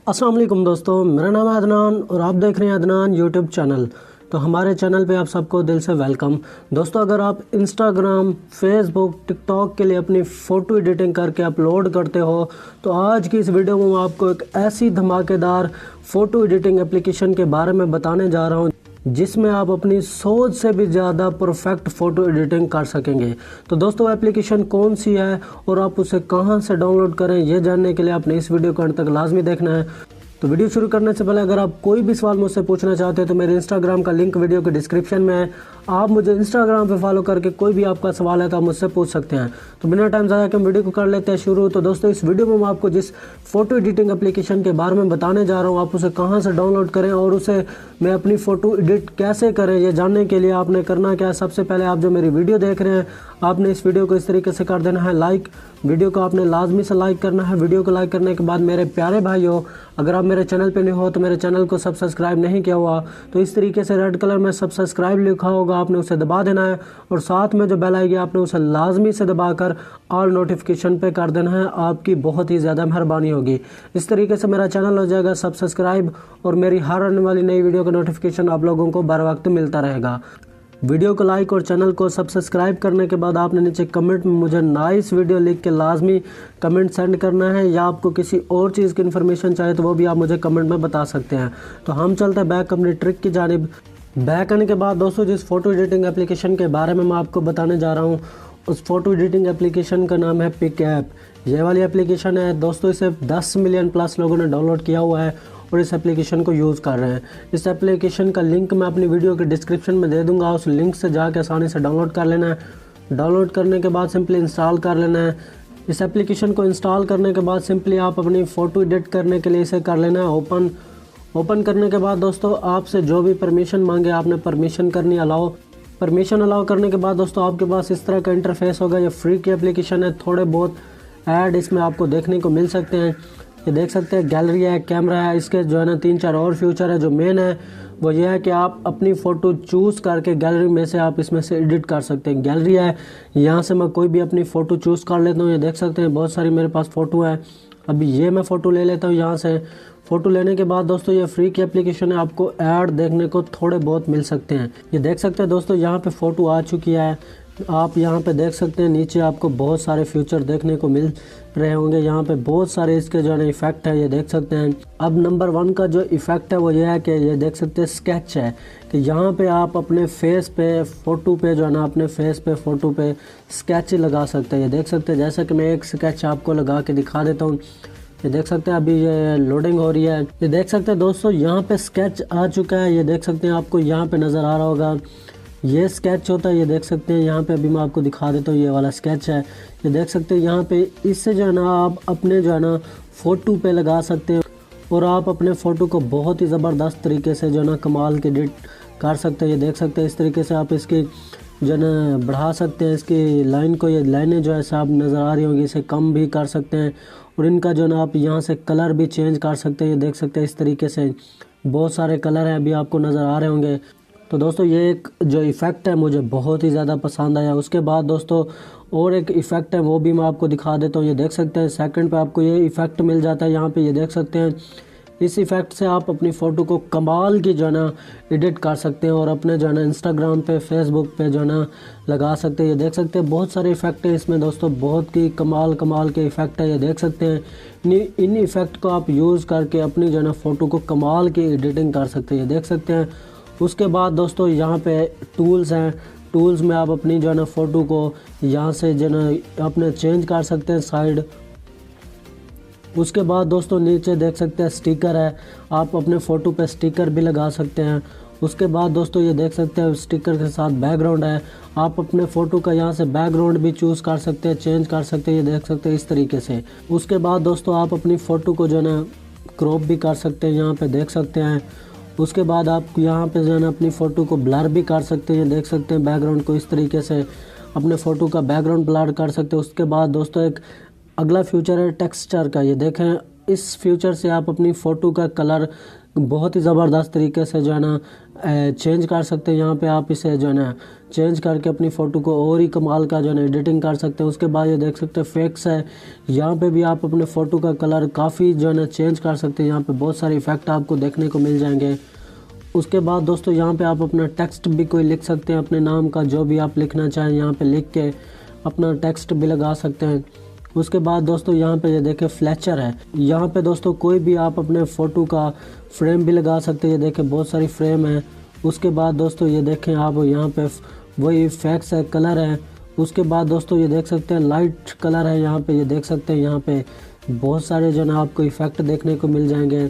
अस्सलाम वालेकुम दोस्तों, मेरा नाम है अदनान और आप देख रहे हैं अदनान यूट्यूब चैनल। तो हमारे चैनल पे आप सबको दिल से वेलकम। दोस्तों, अगर आप इंस्टाग्राम, फेसबुक, टिकटॉक के लिए अपनी फ़ोटो एडिटिंग करके अपलोड करते हो तो आज की इस वीडियो में मैं आपको एक ऐसी धमाकेदार फ़ोटो एडिटिंग एप्लीकेशन के बारे में बताने जा रहा हूँ जिसमें आप अपनी सोच से भी ज़्यादा परफेक्ट फ़ोटो एडिटिंग कर सकेंगे। तो दोस्तों, एप्लीकेशन कौन सी है और आप उसे कहां से डाउनलोड करें, ये जानने के लिए आपने इस वीडियो को अंत तक लाजमी देखना है। तो वीडियो शुरू करने से पहले अगर आप कोई भी सवाल मुझसे पूछना चाहते हैं तो मेरे इंस्टाग्राम का लिंक वीडियो के डिस्क्रिप्शन में है। आप मुझे इंस्टाग्राम पे फॉलो करके कोई भी आपका सवाल है तो आप मुझसे पूछ सकते हैं। तो बिना टाइम ज़ाया के हम वीडियो को कर लेते हैं शुरू। तो दोस्तों, इस वीडियो में मैं आपको जिस फ़ोटो एडिटिंग एप्लीकेशन के बारे में बताने जा रहा हूँ, आप उसे कहाँ से डाउनलोड करें और उसे मैं अपनी फ़ोटो एडिट कैसे करें, ये जानने के लिए आपने करना क्या है। सबसे पहले आप जो मेरी वीडियो देख रहे हैं, आपने इस वीडियो को इस तरीके से कर देना है लाइक। वीडियो को आपने लाजमी से लाइक करना है। वीडियो को लाइक करने के बाद मेरे प्यारे भाइयों, अगर आप मेरे चैनल पे नहीं हो तो मेरे चैनल को सब्सक्राइब नहीं किया हुआ तो इस तरीके से रेड कलर में सब्सक्राइब लिखा होगा, आपने उसे दबा देना है और साथ में जो बेल आएगी आपने उसे लाजमी से दबाकर ऑल नोटिफिकेशन पे कर देना है। आपकी बहुत ही ज़्यादा मेहरबानी होगी। इस तरीके से मेरा चैनल हो जाएगा सब्सक्राइब और मेरी हर आने वाली नई वीडियो का नोटिफिकेशन आप लोगों को बर वक्त मिलता रहेगा। वीडियो को लाइक और चैनल को सब्सक्राइब करने के बाद आपने नीचे कमेंट में मुझे नाइस वीडियो लिख के लाजमी कमेंट सेंड करना है, या आपको किसी और चीज़ की इन्फॉर्मेशन चाहिए तो वो भी आप मुझे कमेंट में बता सकते हैं। तो हम चलते हैं बैक अपनी ट्रिक की जानिब। बैक आने के बाद दोस्तों, जिस फ़ोटो एडिटिंग एप्लीकेशन के बारे में मैं आपको बताने जा रहा हूँ उस फोटो एडिटिंग एप्लीकेशन का नाम है पिक ऐप। ये वाली एप्लीकेशन है दोस्तों, इसे 10 मिलियन प्लस लोगों ने डाउनलोड किया हुआ है और इस एप्लीकेशन को यूज़ कर रहे हैं। इस एप्लीकेशन का लिंक मैं अपनी वीडियो के डिस्क्रिप्शन में दे दूंगा, उस लिंक से जाकर आसानी से डाउनलोड कर लेना है। डाउनलोड करने के बाद सिंपली इंस्टॉल कर लेना है। इस एप्लीकेशन को इंस्टॉल करने के बाद सिंपली आप अपनी फ़ोटो एडिट करने के लिए इसे कर लेना है ओपन करने के बाद दोस्तों, आपसे जो भी परमिशन मांगे आपने परमिशन करनी, परमिशन अलाउ करने के बाद दोस्तों आपके पास इस तरह का इंटरफेस होगा। ये फ्री की एप्लीकेशन है, थोड़े बहुत ऐड इसमें आपको देखने को मिल सकते हैं। ये देख सकते हैं, गैलरी है, कैमरा है, इसके जो है ना 3-4 और फ्यूचर है। जो मेन है वो ये है कि आप अपनी फ़ोटो चूज़ करके गैलरी में से आप इसमें से एडिट कर सकते हैं। गैलरी है, यहाँ से मैं कोई भी अपनी फ़ोटो चूज़ कर लेता हूँ। ये देख सकते हैं बहुत सारी मेरे पास फ़ोटो है। अभी ये मैं फ़ोटो ले लेता हूँ यहाँ से। फ़ोटो लेने के बाद दोस्तों, ये फ्री की एप्लीकेशन है, आपको ऐड देखने को थोड़े बहुत मिल सकते हैं। ये देख सकते हैं दोस्तों, यहाँ पे फ़ोटो आ चुकी है। आप यहाँ पे देख सकते हैं नीचे आपको बहुत सारे फ्यूचर देखने को मिल रहे होंगे। यहाँ पे बहुत सारे इसके जो है इफ़ेक्ट है, ये देख सकते हैं। अब नंबर 1 का जो इफ़ेक्ट है वो ये है कि ये देख सकते हैं स्केच है, कि यहाँ पे आप अपने फेस पे फ़ोटो पे जो है ना अपने फेस पे फ़ोटो पे स्केच लगा सकते हैं। ये देख सकते हैं, जैसा कि मैं एक स्केच आपको लगा के दिखा देता हूँ। ये देख सकते हैं, अभी ये लोडिंग हो रही है। ये देख सकते हैं दोस्तों, यहाँ पे स्केच आ चुका है। ये देख सकते हैं, आपको यहाँ पे नज़र आ रहा होगा, ये स्केच होता है। ये देख सकते हैं यहाँ पे, अभी मैं आपको दिखा देता हूँ, ये वाला स्केच है। ये देख सकते हैं यहाँ पे, इससे जो है ना आप अपने जो है ना फ़ोटो पे लगा सकते हैं और आप अपने फ़ोटो को बहुत ही ज़बरदस्त तरीके से जो है ना कमाल के एडिट कर सकते हैं। ये देख सकते हैं, इस तरीके से आप इसकी जो है ना बढ़ा सकते हैं इसकी लाइन को। ये लाइनें जो है साफ नज़र आ रही होंगी, इसे कम भी कर सकते हैं और इनका जो है ना आप यहाँ से कलर भी चेंज कर सकते हैं। ये देख सकते हैं, इस तरीके से बहुत सारे कलर हैं, अभी आपको नज़र आ रहे होंगे। तो दोस्तों, ये एक जो इफ़ेक्ट है मुझे बहुत ही ज़्यादा पसंद आया। उसके बाद दोस्तों और एक इफ़ेक्ट है, वो भी मैं आपको दिखा देता हूँ। ये देख सकते हैं, सेकंड पे आपको ये इफ़ेक्ट मिल जाता है यहाँ पे। ये देख सकते हैं, इस इफ़ेक्ट से आप अपनी फ़ोटो को कमाल की जो है ना एडिट कर सकते हैं और अपने जो है ना इंस्टाग्राम पे, फेसबुक पे जो है ना लगा सकते हैं। ये देख सकते हैं, बहुत सारे इफ़ेक्ट हैं इसमें दोस्तों, बहुत ही कमाल के इफ़ेक्ट है। ये देख सकते हैं, इन इफ़ेक्ट को आप यूज़ करके अपनी जो है ना फ़ोटो को कमाल की एडिटिंग कर सकते हैं। ये देख सकते हैं। उसके बाद दोस्तों यहाँ पे टूल्स हैं, टूल्स में आप अपनी जो है ना फ़ोटो को यहाँ से जो है ना अपने चेंज कर सकते हैं साइड। उसके बाद दोस्तों नीचे देख सकते हैं स्टिकर है, आप अपने फ़ोटो पे स्टिकर भी लगा सकते हैं। उसके बाद दोस्तों ये देख सकते हैं स्टिकर के साथ बैकग्राउंड है, आप अपने फ़ोटो का यहाँ से बैकग्राउंड भी चूज़ कर सकते हैं, चेंज कर सकते हैं। ये देख सकते हैं इस तरीके से। उसके बाद दोस्तों आप अपनी फ़ोटो को जो है ना क्रॉप भी कर सकते हैं, यहाँ पे देख सकते हैं। उसके बाद आप यहाँ पे जो है ना अपनी फ़ोटो को ब्लर भी कर सकते हैं। देख सकते हैं बैकग्राउंड को इस तरीके से अपने फ़ोटो का बैकग्राउंड ब्लर कर सकते हैं। उसके बाद दोस्तों एक अगला फ्यूचर है टेक्सचर का। ये देखें, इस फीचर से आप अपनी फ़ोटो का कलर बहुत ही ज़बरदस्त तरीके से जो है ना चेंज कर सकते हैं। यहाँ पे आप इसे जो है ना चेंज करके अपनी फ़ोटो को और ही कमाल का जो है ना एडिटिंग कर सकते हैं। उसके बाद ये देख सकते हैं फेक्स है, यहाँ पे भी आप अपने फ़ोटो का कलर काफ़ी जो है ना चेंज कर सकते हैं। यहाँ पे बहुत सारे इफ़ेक्ट आपको देखने को मिल जाएंगे। उसके बाद दोस्तों यहाँ पे आप अपना टेक्स्ट भी कोई लिख सकते हैं, अपने नाम का जो भी आप लिखना चाहें यहाँ पे लिख के अपना टेक्स्ट भी लगा सकते हैं। उसके बाद दोस्तों यहाँ पे ये देखें फ्लैचर है, यहाँ पे दोस्तों कोई भी आप अपने फ़ोटो का फ्रेम भी लगा सकते हैं। ये देखें बहुत सारी फ्रेम है। उसके बाद दोस्तों ये देखें आप यहाँ पे वही फैक्स है, कलर है। उसके बाद दोस्तों ये देख सकते हैं लाइट कलर है, यहाँ पे ये देख सकते हैं यहाँ पे बहुत सारे जो ना आपको इफ़ेक्ट देखने को मिल जाएंगे।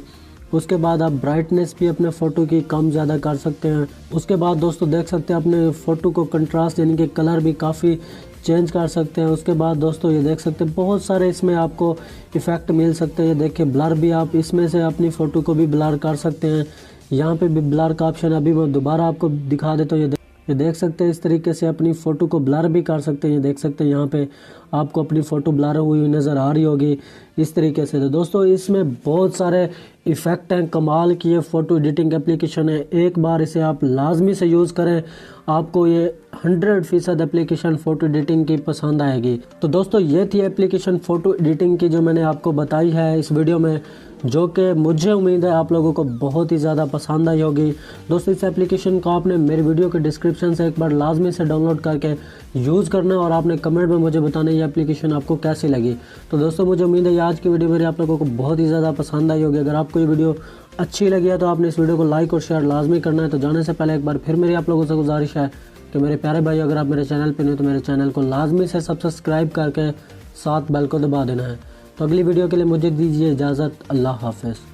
उसके बाद आप ब्राइटनेस भी अपने फ़ोटो की कम ज़्यादा कर सकते हैं। उसके बाद दोस्तों देख सकते हैं अपने फ़ोटो को कंट्रास्ट यानी कि कलर भी काफ़ी चेंज कर सकते हैं। उसके बाद दोस्तों ये देख सकते हैं बहुत सारे इसमें आपको इफ़ेक्ट मिल सकते हैं। ये देखिए ब्लर भी आप इसमें से अपनी फ़ोटो को भी ब्लर कर सकते हैं। यहाँ पे भी ब्लर का ऑप्शन अभी मैं दोबारा आपको दिखा देता हूँ। ये देख सकते हैं इस तरीके से अपनी फ़ोटो को ब्लर भी कर सकते हैं। ये देख सकते हैं यहाँ पे आपको अपनी फ़ोटो ब्लर हुई नज़र आ रही होगी इस तरीके से। तो दोस्तों इसमें बहुत सारे इफ़ेक्ट हैं, कमाल की ये फ़ोटो एडिटिंग एप्लीकेशन है। एक बार इसे आप लाजमी से यूज़ करें, आपको ये 100% एप्लीकेशन फ़ोटो एडिटिंग की पसंद आएगी। तो दोस्तों ये थी एप्लीकेशन फ़ोटो एडिटिंग की जो मैंने आपको बताई है इस वीडियो में, जो कि मुझे उम्मीद है आप लोगों को बहुत ही ज़्यादा पसंद आई होगी। दोस्तों इस एप्लीकेशन को आपने मेरे वीडियो के डिस्क्रिप्शन से एक बार लाजमी से डाउनलोड करके यूज़ करना और आपने कमेंट में मुझे बताना ये एप्लीकेशन आपको कैसी लगी। तो दोस्तों मुझे उम्मीद है आज की वीडियो मेरी आप लोगों को बहुत ही ज़्यादा पसंद आई होगी। अगर आपको ये वीडियो अच्छी लगी है तो आपने इस वीडियो को लाइक और शेयर लाजमी करना है। तो जाने से पहले एक बार फिर मेरी आप लोगों से गुजारिश है कि मेरे प्यारे भाई अगर आप मेरे चैनल पर नहीं तो मेरे चैनल को लाजमी से सब्सक्राइब करके साथ बेल को दबा देना है। तो अगली वीडियो के लिए मुझे दीजिए इजाज़त। अल्लाह हाफ़िज़।